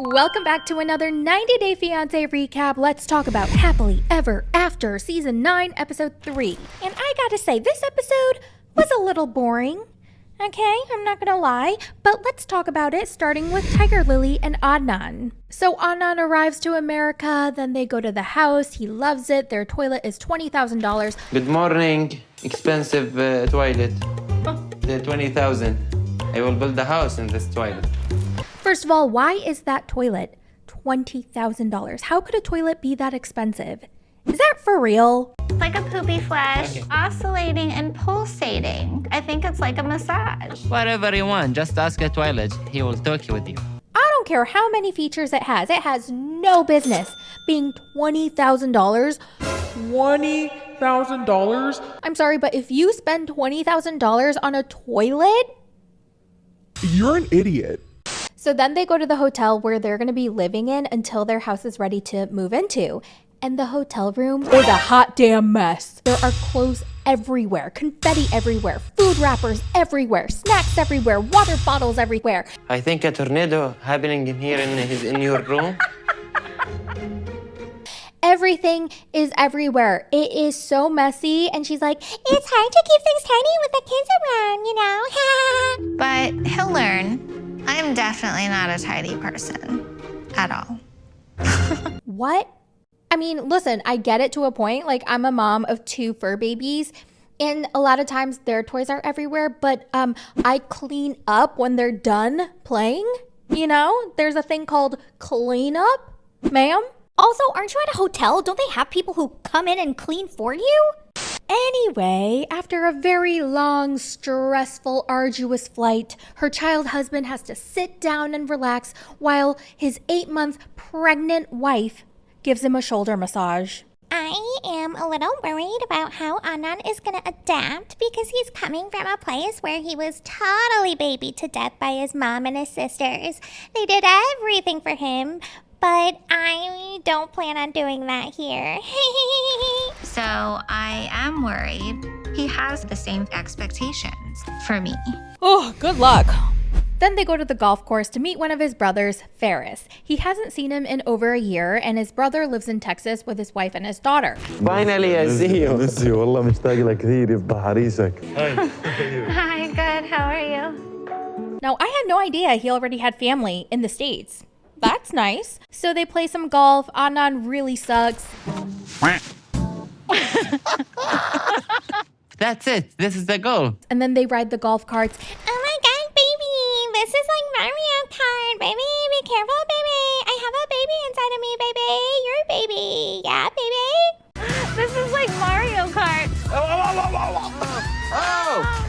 Welcome back to another 90-Day Fiancé recap. Let's talk about Happily Ever After Season 9, Episode 3. And I gotta say, this episode was a little boring. Okay, I'm not gonna lie, but let's talk about it, starting with Tigerlily and Adnan. So Adnan arrives to America, then they go to the house, he loves it, their toilet is $20,000. Good morning, expensive toilet. The 20,000. I will build a house in this toilet. First of all, why is that toilet $20,000? How could a toilet be that expensive? Is that for real? Like a poopy flesh, oscillating and pulsating. I think it's like a massage. Whatever you want, just ask a toilet. He will talk with you. I don't care how many features it has. It has no business being $20,000. $20,000? I'm sorry, but if you spend $20,000 on a toilet, You're an idiot. so then they go to the hotel where they're going to be living in until their house is ready to move into. And the hotel room is a hot damn mess. There are clothes everywhere, confetti everywhere, food wrappers everywhere, snacks everywhere, water bottles everywhere. I think a tornado happening in here in your room. Everything is everywhere. It is so messy. And she's like, it's hard to keep things tidy with the kids around, you know? But he'll learn. I'm definitely not a tidy person at all. What? I mean, listen, I get it to a point. Like, I'm a mom of 2 fur babies, and a lot of times their toys are everywhere, but I clean up when they're done playing. You know, there's a thing called clean up, ma'am. Also, aren't you at a hotel? Don't they have people who come in and clean for you? Anyway, after a very long, stressful, arduous flight, her child husband has to sit down and relax while his 8-month pregnant wife gives him a shoulder massage. I am a little worried about how Adnan is going to adapt because he's coming from a place where he was totally babied to death by his mom and his sisters. They did everything for him, but I don't plan on doing that here. So I am worried he has the same expectations for me. Oh, good luck. Then they go to the golf course to meet one of his brothers, Ferris. He hasn't seen him in over a year, and his brother lives in Texas with his wife and his daughter. Finally, I see you. نسي والله مشتاق لك كثير يفضح عريسك. Hi, good. How are you? Now, I had no idea he already had family in the States. That's nice. So they play some golf. Adnan really sucks. That's it. This is the goal. And then they ride the golf carts. Oh my god, baby! This is like Mario Kart, baby! Be careful, baby! I have a baby inside of me, baby! You're a baby! Yeah, baby! This is like Mario Kart. Oh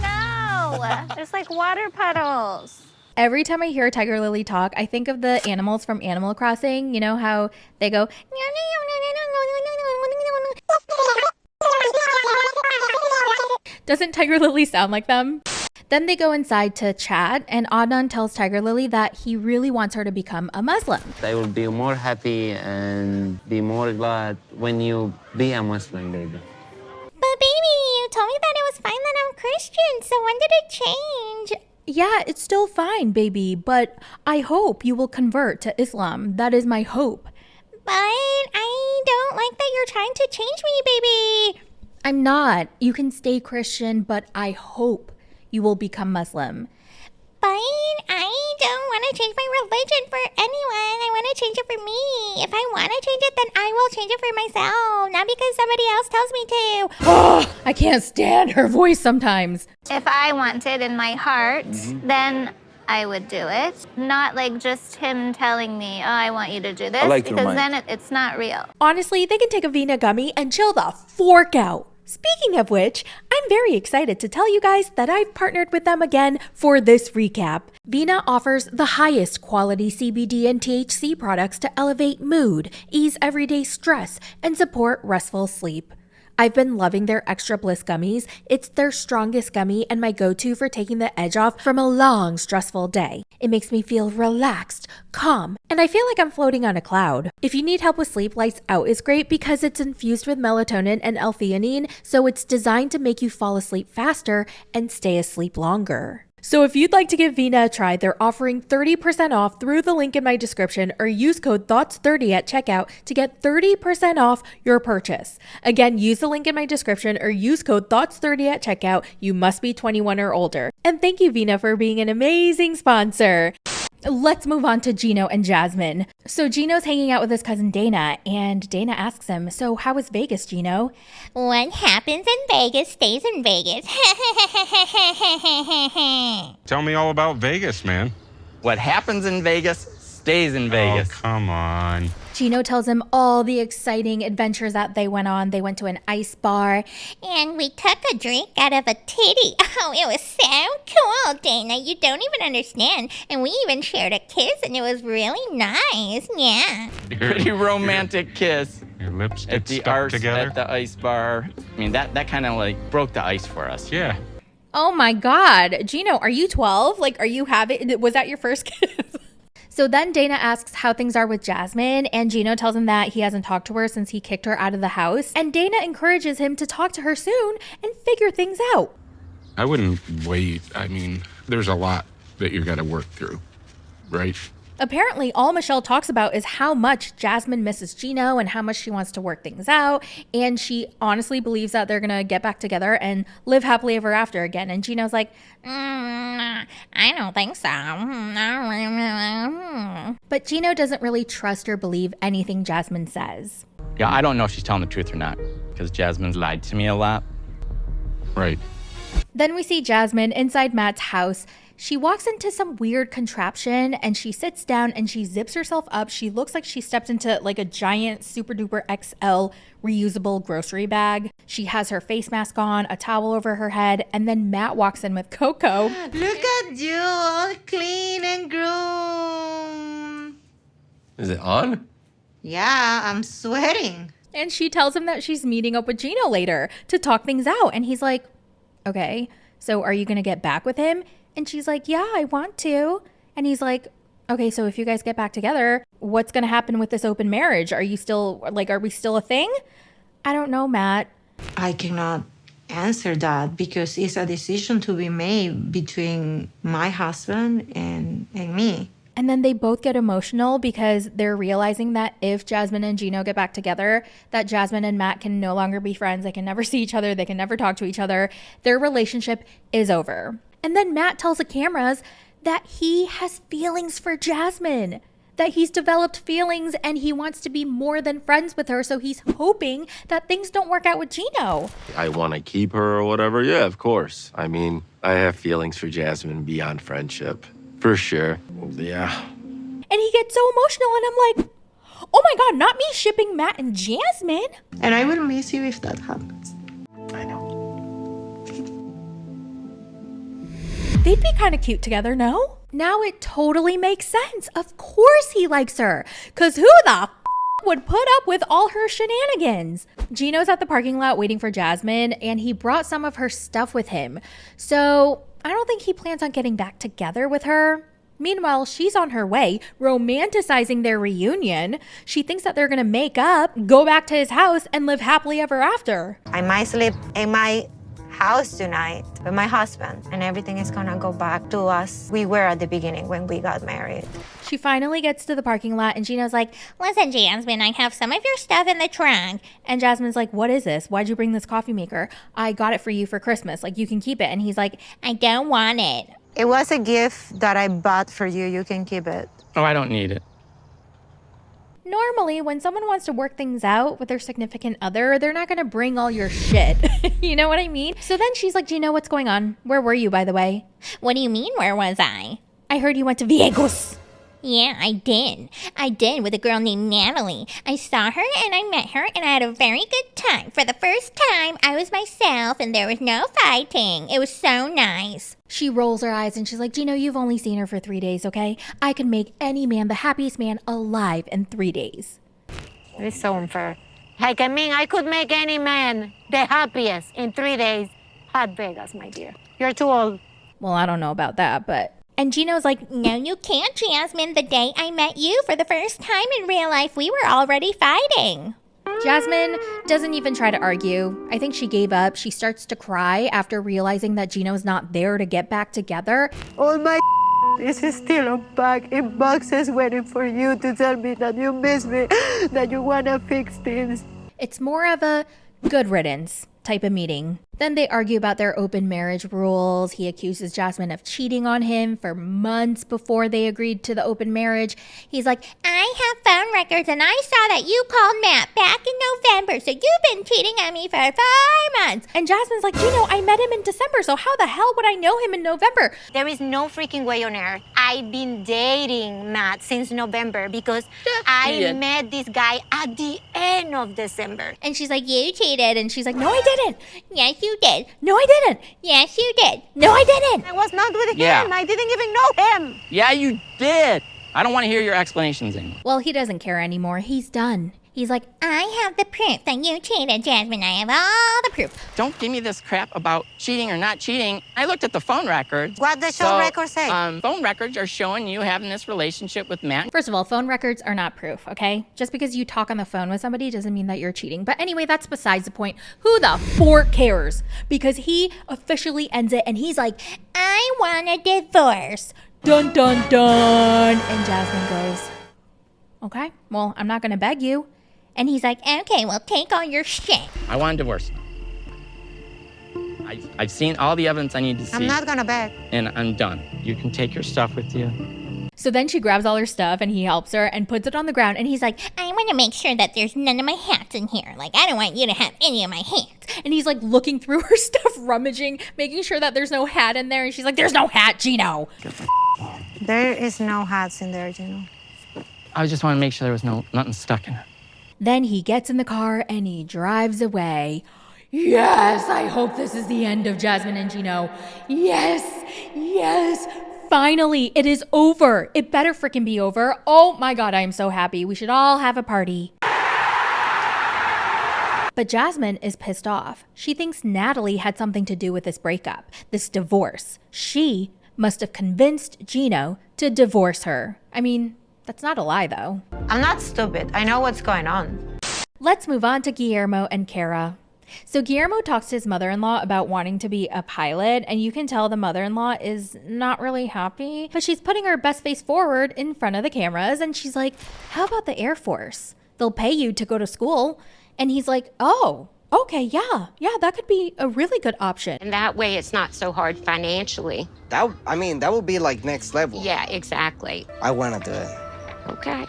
no! There's like water puddles. Every time I hear Tigerlily talk, I think of the animals from Animal Crossing. You know how they go... Doesn't Tigerlily sound like them? Then they go inside to chat, and Adnan tells Tigerlily that he really wants her to become a Muslim. I will be more happy and be more glad when you be a Muslim, baby. But baby, you told me that it was fine that I'm Christian, so when did it change? Yeah, it's still fine, baby, but I hope you will convert to Islam. That is my hope. But I don't like that you're trying to change me, baby. I'm not. You can stay Christian, but I hope you will become Muslim. But I don't want to change my religion for anyone. I want to change it for me. If I want to change it, then I will change it for myself, not because somebody else tells me to. Oh, I can't stand her voice sometimes. If I wanted in my heart, then I would do it. Not like just him telling me, oh, I want you to do this, because then it's not real. Honestly, they can take a Vina gummy and chill the fork out. Speaking of which, I'm very excited to tell you guys that I've partnered with them again for this recap. Vina offers the highest quality CBD and THC products to elevate mood, ease everyday stress, and support restful sleep. I've been loving their Extra Bliss gummies. It's their strongest gummy and my go-to for taking the edge off from a long, stressful day. It makes me feel relaxed, calm, and I feel like I'm floating on a cloud. If you need help with sleep, Lights Out is great because it's infused with melatonin and L-theanine, so it's designed to make you fall asleep faster and stay asleep longer. So if you'd like to give Vina a try, they're offering 30% off through the link in my description or use code THOUGHTS30 at checkout to get 30% off your purchase. Again, use the link in my description or use code THOUGHTS30 at checkout. You must be 21 or older. And thank you, Vina, for being an amazing sponsor. Let's move on to Gino and Jasmine. So Gino's hanging out with his cousin Dana, and Dana asks him, so how was Vegas, Gino? What happens in Vegas stays in Vegas. Tell me all about Vegas, man. What happens in Vegas stays in Vegas. Oh, come on. Gino tells him all the exciting adventures that they went on. They went to an ice bar. And we took a drink out of a titty. Oh, it was so cool, Dana. You don't even understand. And we even shared a kiss, and it was really nice. Yeah. Pretty romantic kiss. Your lips At get the stuck together. At the ice bar. I mean, that kind of like broke the ice for us. Yeah. Oh my God. Gino, are you 12? Like, are you having, was that your first kiss? So then Dana asks how things are with Jasmine, and Gino tells him that he hasn't talked to her since he kicked her out of the house. And Dana encourages him to talk to her soon and figure things out. I wouldn't wait. I mean, there's a lot that you got to work through, right? Apparently, all Michelle talks about is how much Jasmine misses Gino and how much she wants to work things out. And she honestly believes that they're going to get back together and live happily ever after again. And Gino's like, I don't think so. But Gino doesn't really trust or believe anything Jasmine says. Yeah, I don't know if she's telling the truth or not, because Jasmine's lied to me a lot. Right. Then we see Jasmine inside Matt's house. She walks into some weird contraption and she sits down and she zips herself up. She looks like she stepped into like a giant super duper XL reusable grocery bag. She has her face mask on, a towel over her head, and then Matt walks in with Coco. Look at you, all clean and groomed. Is it on? Yeah, I'm sweating. And she tells him that she's meeting up with Gino later to talk things out. And he's like, okay, so are you going to get back with him? And she's like, yeah, I want to. And he's like, okay, so if you guys get back together, what's going to happen with this open marriage? Are we still a thing? I don't know, Matt. I cannot answer that because it's a decision to be made between my husband and me. And then they both get emotional because they're realizing that if Jasmine and Gino get back together, that Jasmine and Matt can no longer be friends. They can never see each other. They can never talk to each other. Their relationship is over. And then Matt tells the cameras that he has feelings for Jasmine, that he's developed feelings and he wants to be more than friends with her. So he's hoping that things don't work out with Gino. I want to keep her or whatever. Yeah, of course. I mean, I have feelings for Jasmine beyond friendship. For sure. Yeah. And he gets so emotional and I'm like, oh my God, not me shipping Matt and Jasmine. And I will miss you if that happens. I know. They'd be kind of cute together, no? Now it totally makes sense. Of course he likes her. Because who the would put up with all her shenanigans? Gino's at the parking lot waiting for Jasmine, and he brought some of her stuff with him. So I don't think he plans on getting back together with her. Meanwhile, she's on her way, romanticizing their reunion. She thinks that they're going to make up, go back to his house, and live happily ever after. I might sleep in my house tonight with my husband, and everything is gonna go back to us we were at the beginning when we got married. She finally gets to the parking lot, and Gino's like, Listen, Jasmine, I have some of your stuff in the trunk. and Jasmine's like, what is this? Why'd you bring this coffee maker? I got it for you for Christmas. Like, you can keep it. And he's like, I don't want it. It was a gift that I bought for you. You can keep it. Oh, I don't need it. normally when someone wants to work things out with their significant other, they're not going to bring all your shit. You know what I mean? So then she's like, Gino, what's going on? Where were you, by the way? What do you mean, where was I? I heard you went to Vegas. Yeah, I did. I did with a girl named Natalie. I saw her and I met her and I had a very good time. For the first time, I was myself and there was no fighting. It was so nice. She rolls her eyes and she's like, Gino, you've only seen her for 3 days, okay? I can make any man the happiest man alive in 3 days. It is so unfair. Like, I mean, I could make any man the happiest in 3 days. Hot Vegas, my dear. You're too old. Well, I don't know about that, but... And Gino's like, no, you can't, Jasmine. The day I met you for the first time in real life, we were already fighting. Jasmine doesn't even try to argue. I think she gave up. She starts to cry after realizing that Gino's not there to get back together. All my is still unpacked in boxes waiting for you to tell me that you miss me, that you want to fix things. It's more of a good riddance type of meeting. Then they argue about their open marriage rules. He accuses Jasmine of cheating on him for months before they agreed to the open marriage. He's like, I have phone records and I saw that you called Matt back in November, so you've been cheating on me for 5 months. And Jasmine's like, Gino, I met him in December, so how the hell would I know him in November? There is no freaking way on earth. I've been dating Matt since November because I met this guy at the end of December. And she's like, you cheated. And she's like, no, I didn't. Yes, you did. No, I didn't. Yes, you did. No, I didn't. I was not with him. I didn't even know him. Yeah, you did. I don't want to hear your explanations anymore. Well, he doesn't care anymore. He's done. He's like, I have the proof that you cheated, Jasmine. I have all the proof. Don't give me this crap about cheating or not cheating. I looked at the phone records. What does the record say? Phone records are showing you having this relationship with Matt. First of all, phone records are not proof, okay? Just because you talk on the phone with somebody doesn't mean that you're cheating. But anyway, that's besides the point. Who the fork cares? Because he officially ends it and he's like, I want a divorce. Dun, dun, dun. And Jasmine goes, okay, well, I'm not going to beg you. And he's like, okay, well, take all your shit. I want a divorce. I've seen all the evidence I need to see. I'm not gonna beg. And I'm done. You can take your stuff with you. So then she grabs all her stuff and he helps her and puts it on the ground. And he's like, I want to make sure that there's none of my hats in here. Like, I don't want you to have any of my hats. And he's like looking through her stuff, rummaging, making sure that there's no hat in there. And she's like, there's no hat, Gino. There is no hats in there, Gino. I just want to make sure there was nothing stuck in it. Then he gets in the car and he drives away. Yes, I hope this is the end of Jasmine and Gino. Yes, yes. Finally, it is over. It better freaking be over. Oh my God, I am so happy. We should all have a party. But Jasmine is pissed off. She thinks Natalie had something to do with this breakup, this divorce. She must have convinced Gino to divorce her. I mean, that's not a lie though. I'm not stupid. I know what's going on. Let's move on to Guillermo and Kara. So Guillermo talks to his mother-in-law about wanting to be a pilot, and you can tell the mother-in-law is not really happy, but she's putting her best face forward in front of the cameras, and she's like, how about the Air Force? They'll pay you to go to school. And he's like, oh, okay, yeah, that could be a really good option. And that way it's not so hard financially. That would be like next level. Yeah, exactly. I want to do it. Okay.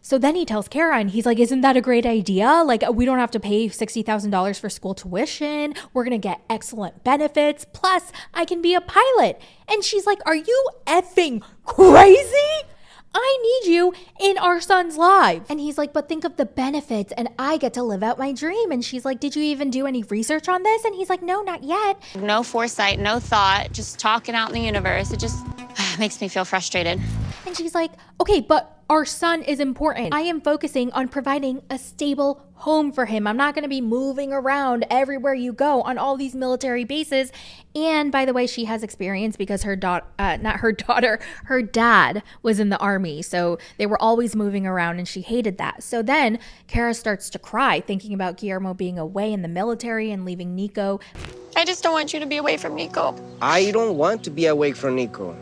So then he tells Kara, and he's like, isn't that a great idea? Like, we don't have to pay $60,000 for school tuition. We're going to get excellent benefits. Plus, I can be a pilot. And she's like, are you effing crazy? I need you in our son's life. And he's like, but think of the benefits and I get to live out my dream. And she's like, did you even do any research on this? And he's like, no, not yet. No foresight, no thought, just talking out in the universe. It just makes me feel frustrated. And she's like, okay, but our son is important. I am focusing on providing a stable home for him. I'm not going to be moving around everywhere you go on all these military bases. And by the way, she has experience because her dad was in the army. So they were always moving around and she hated that. So then Kara starts to cry thinking about Guillermo being away in the military and leaving Nico. I just don't want you to be away from Nico. I don't want to be away from Nico.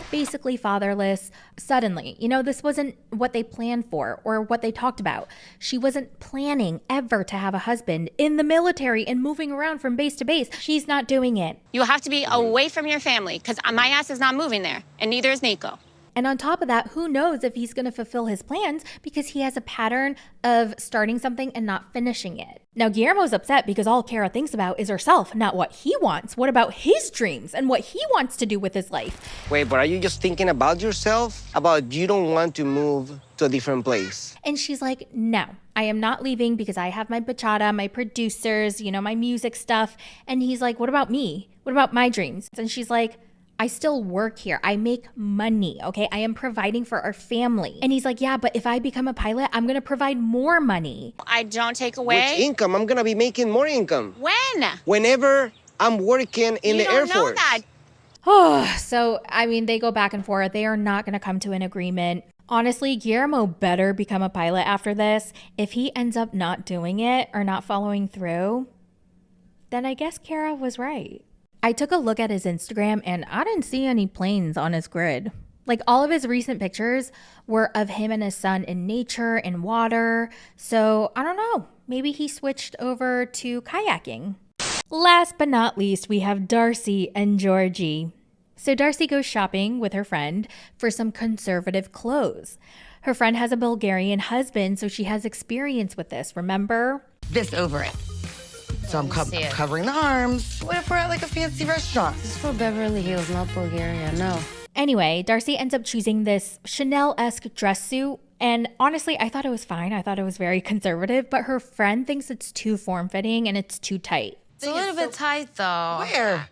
Basically fatherless. Suddenly, this wasn't what they planned for or what they talked about. She wasn't planning ever to have a husband in the military and moving around from base to base. She's not doing it. You have to be away from your family because my ass is not moving there, and neither is Nico. And on top of that, who knows if he's going to fulfill his plans because he has a pattern of starting something and not finishing it. Now, Guillermo's upset because all Kara thinks about is herself, not what he wants. What about his dreams and what he wants to do with his life? Wait, but are you just thinking about yourself? About you don't want to move to a different place? And she's like, no, I am not leaving because I have my bachata, my producers, my music stuff. And he's like, what about me? What about my dreams? And she's like, I still work here. I make money, okay? I am providing for our family. And he's like, yeah, but if I become a pilot, I'm going to provide more money. I don't take away. Which income? I'm going to be making more income. When? Whenever I'm working in the Air Force. You don't know that. Oh, so, they go back and forth. They are not going to come to an agreement. Honestly, Guillermo better become a pilot after this. If he ends up not doing it or not following through, then I guess Kara was right. I took a look at his Instagram and I didn't see any planes on his grid. Like, all of his recent pictures were of him and his son in nature, in water. So I don't know, maybe he switched over to kayaking. Last but not least, we have Darcey and Georgie. So Darcey goes shopping with her friend for some conservative clothes. Her friend has a Bulgarian husband, so she has experience with this, remember? This over it. So I'm covering the arms. What if we're at like a fancy restaurant? This is for Beverly Hills, not Bulgaria, no. Anyway, Darcey ends up choosing this Chanel-esque dress suit. And honestly, I thought it was fine. I thought it was very conservative, but her friend thinks it's too form-fitting and it's too tight. It's a little bit tight, though. Where?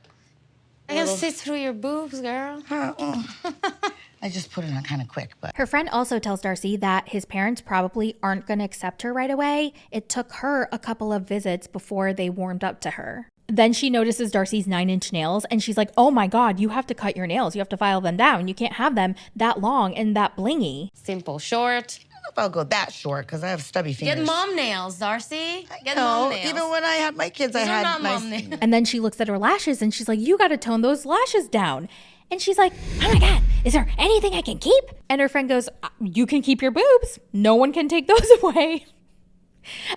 I can see through your boobs, girl. I just put it on kind of quick, but... Her friend also tells Darcey that his parents probably aren't going to accept her right away. It took her a couple of visits before they warmed up to her. Then she notices Darcey's 9-inch nails and she's like, oh my God, you have to cut your nails. You have to file them down. You can't have them that long and that blingy. Simple, short. I don't know if I'll go that short because I have stubby fingers. Get mom nails, Darcey. Get mom nails. Even when I had my kids, These I had not nice... mom nails. And then she looks at her lashes and she's like, you got to tone those lashes down. And she's like, oh my God, is there anything I can keep? And her friend goes, you can keep your boobs. No one can take those away.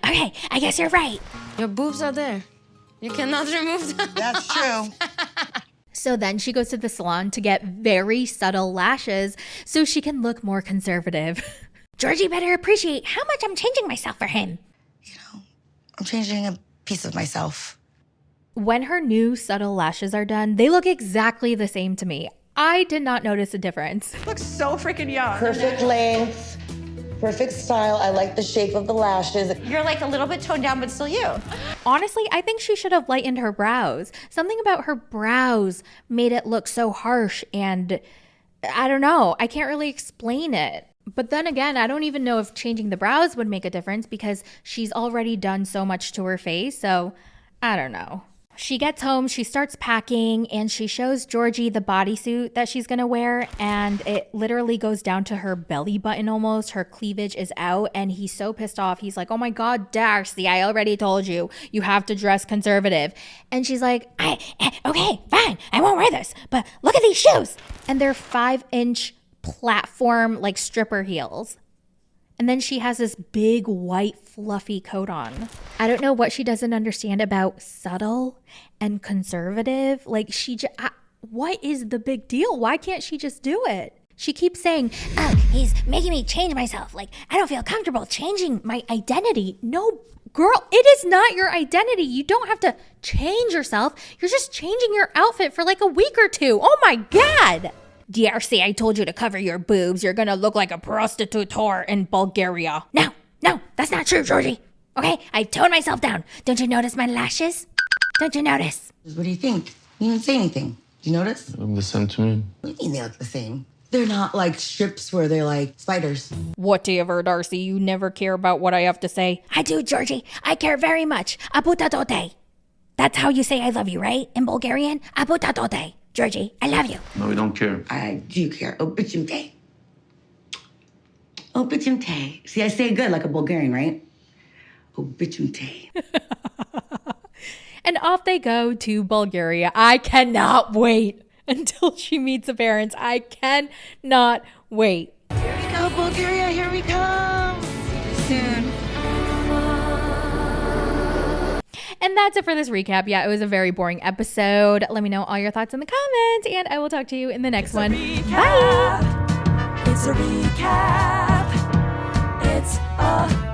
Okay, I guess you're right. Your boobs are there. You cannot remove them. That's true. So then she goes to the salon to get very subtle lashes so she can look more conservative. Georgie better appreciate how much I'm changing myself for him. You know, I'm changing a piece of myself. When her new subtle lashes are done, they look exactly the same to me. I did not notice a difference. Looks so freaking young. Perfect length, perfect style. I like the shape of the lashes. You're like a little bit toned down, but still you. Honestly, I think she should have lightened her brows. Something about her brows made it look so harsh and I don't know. I can't really explain it. But then again, I don't even know if changing the brows would make a difference because she's already done so much to her face. So I don't know. She gets home, she starts packing, and she shows Georgie the bodysuit that she's gonna wear, and it literally goes down to her belly button almost. Her cleavage is out, and he's so pissed off. He's like, oh my God, Darcey, I already told you, you have to dress conservative. And she's like, okay, fine, I won't wear this, but look at these shoes. And they're 5-inch platform, like stripper heels. And then she has this big white fluffy coat on. I don't know what she doesn't understand about subtle and conservative. Like what is the big deal? Why can't she just do it? She keeps saying, oh, he's making me change myself. Like, I don't feel comfortable changing my identity. No, girl, it is not your identity. You don't have to change yourself. You're just changing your outfit for like a week or two. Oh my God. Darcey, I told you to cover your boobs. You're gonna look like a prostitute whore in Bulgaria. No, that's not true, Georgie. Okay, I toned myself down. Don't you notice my lashes? Don't you notice? What do you think? You didn't say anything. Do you notice? They look the same to me. What do you mean they look the same? They're not like strips where they're like spiders. Whatever, Darcey. You never care about what I have to say. I do, Georgie. I care very much. Aputatote. That's how you say I love you, right? In Bulgarian? Aputatote. Georgie, I love you. No, we don't care. I do care. Obichumte. Obichumte. See, I say it good like a Bulgarian, right? Obichumte. And off they go to Bulgaria. I cannot wait until she meets the parents. I cannot wait. Here we go, Bulgaria. Here we come. Soon. And that's it for this recap. Yeah, it was a very boring episode. Let me know all your thoughts in the comments, and I will talk to you in the next one. Bye. It's a recap. It's a